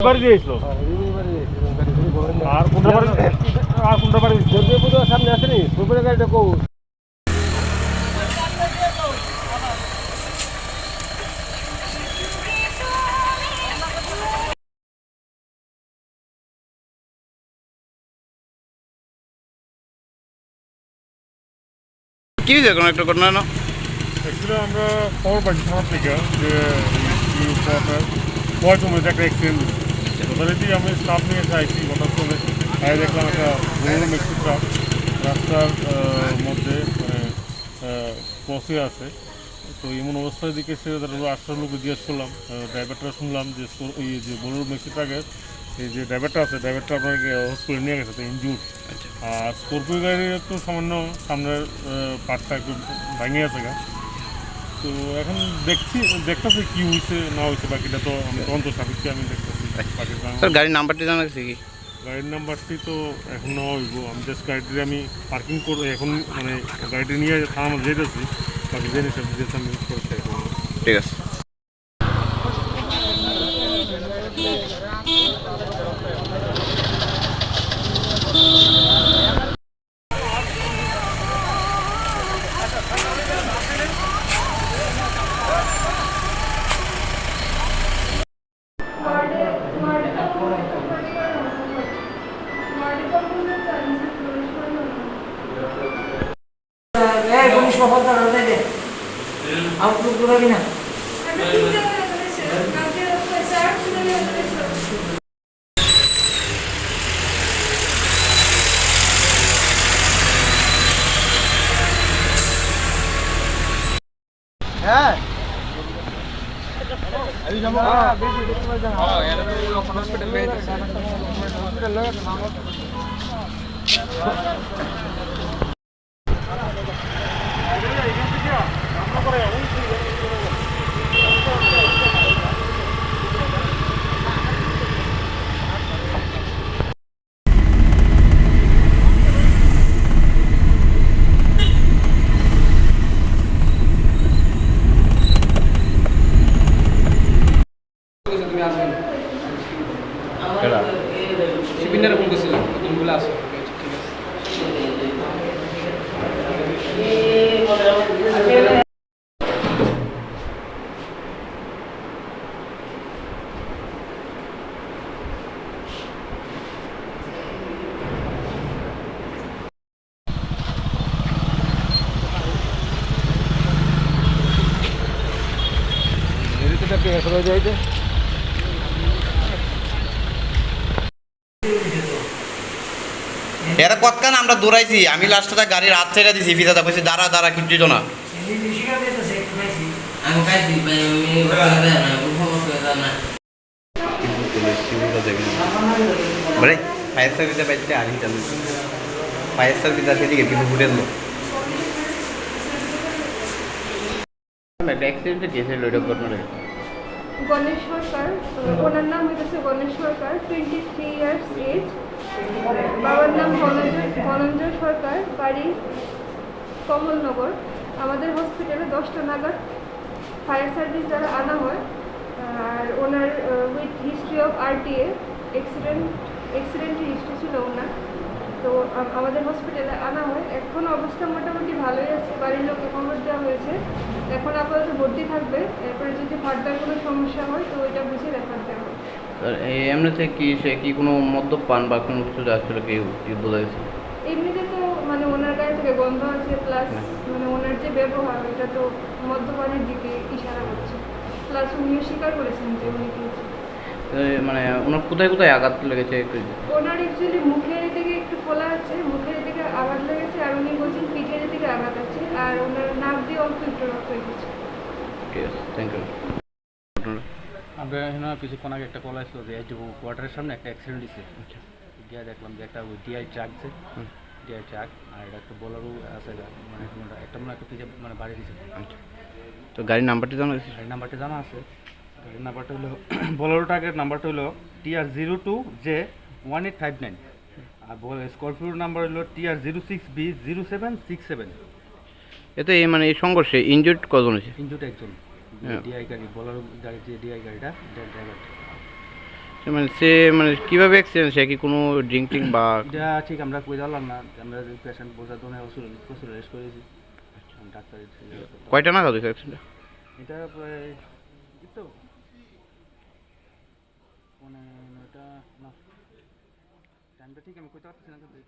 বাড়ি দিয়েছিল আর কোনটা বাড়ি সামনে আসেনি সুপার গাড়িটা কৌ কি হয়েছে কোনো একটা ঘটনা না? অ্যাকচুয়ালি আমরা খবর পাইছি থানার থেকে যে মধ্যে একটা অ্যাক্সিডেন্ট যথারীতি আমি স্টাফ নিয়ে চাইছি ঘটনাস্থলে তাই দেখলাম একটা বড় মেক্সি ট্রাক রাস্তার মধ্যে পচে আছে। তো এমন অবস্থার দিকে সে আটটা লোক জিজ্ঞেস করলাম, ড্রাইভারটা শুনলাম যে এই যে বড় মেক্সি ট্রাকের এই যে ড্রাইভারটা আছে ড্রাইভারটা আপনাকে হসপিটালে নিয়ে গেছে, তো ইনজুর। আর স্করপিও গাড়ির একটু সামান্য সামনের পার্টটা একটু ভাঙে আছে গা। তো এখন দেখতেছি কি হয়েছে না হয়েছে, বাকিটা তো আমি তদন্ত সাপেক্ষে আমি দেখতেছি। গাড়ির নাম্বারটি জানা গেছে কি? গাড়ির নাম্বারটি তো এখন নেওয়া হইব, আমি জাস্ট গাড়িটি আমি পার্কিং করে এখন মানে গাড়িটি নিয়ে থানা যেতেছি, বাকি যে সব ডিটেলস আমি করতে। ঠিক আছে। শিবিনের ফোন করছিলাম দিনগুলো আসো। এরা কতক্ষণ আমরা দৌড়াইছি, আমি লাস্টটা গাড়ির হাত ছেড়ে দিছি, ফিজাটা কইছি দাঁড়া দাঁড়া কিচ্ছু না। ফায়ার সার্ভিসে পাইছে আনি চালু ফায়ার সার্ভিস আছে দিকে কিন্তু ঘুরে এলো একটা অ্যাক্সিডেন্টে কেসে লইড ঘটনা। গণেশ সরকার, ওনার নাম হইতেছে গণেশ সরকার, 23 ইয়ার্স এজ। বাবার নাম ধনঞ্জয় সরকার, বাড়ি কমলনগর। আমাদের হসপিটালে 10টা নাগাদ ফায়ার সার্ভিস দ্বারা আনা হয়। আর ওনার উইথ হিস্ট্রি অফ আরটিএ অ্যাক্সিডেন্টের হিস্ট্রি ছিল ওনার। তো আমাদের হসপিটালে আনা হয়। এখন অবস্থা মোটামুটি ভালোই আছে, বাড়ির লোককে খবর দেওয়া হয়েছে। এখন আপাতত ভর্তি থাকবে, এরপরে যদি ফার্দার কোনো সমস্যা হয় তো ওইটা বুঝে রেফার দেওয়া হবে। এমনিতে কি সে কি কোনো মদ্যপান বা কোনো কিছু আসলে কি বোঝা গেছে? এমনিতে তো মানে ওনার গায়ে থেকে গন্ধ আছে, প্লাস মানে ওনার যে ব্যবহার এটা তো মদ্যপানের দিকে ইশারা করছে। প্লাস উনিও স্বীকার করেছেন যে উনি খেয়েছেন। মানে ওনার কোথায় কোথায় আঘাত লেগেছে? ওনার অ্যাকচুয়ালি মুখের দিকে একটু ফোলা আছে, মুখের দিকে আঘাত লেগেছে, আর উনি বলছেন পিঠের দিকে আঘাত আছে, আর ওনার নাক দিয়ে অল্প একটু রক্ত এসেছে। ঠিক আছে, থ্যাংক ইউ। আমরা এখানে কিছুক্ষণ আগে একটা কল আসলো যে এইটুকু কোয়ার্টারের সামনে একটা অ্যাক্সিডেন্ট দিচ্ছে। গিয়ে দেখলাম যে একটা ডিআই ট্রাক আছে, ডিআই ট্রাক, আর এটা একটা বোলারও আছে, মানে একটা মনে একটা পিছিয়ে মানে বাড়ি দিচ্ছে। তো গাড়ির নাম্বারটি জানা গেছে? গাড়ির নাম্বারটা জানা আছে। গাড়ির নাম্বারটা হলো বোলারো ট্রাকের নাম্বারটা হলো TR02J1859, আর স্করপিওর নাম্বার হলো TR06B0767। এতে মানে এই সংঘর্ষে ইনজুর্ড কজন হয়েছে? ইনজুর্ড একজন, ডিআই গাড়ি বোলারো গাড়ির যে ডিআই গাড়িটা ড্রাইভারটা। মানে সে মানে কীভাবে অ্যাক্সিডেন্ট, সে কি কোনো ড্রিঙ্ক টিঙ্ক বা এটা ঠিক আমরা কই জানলাম না, আমরা পেশেন্ট বোঝার জন্য প্রচুর রেস্ট করেছি ডাক্তার। কয়টা নাগাদ হয়েছে অ্যাক্সিডেন্ট? এটা প্রায় এই তো মানে এটা না টাইমটা ঠিক আমি কইতে পারতেছি না, কিন্তু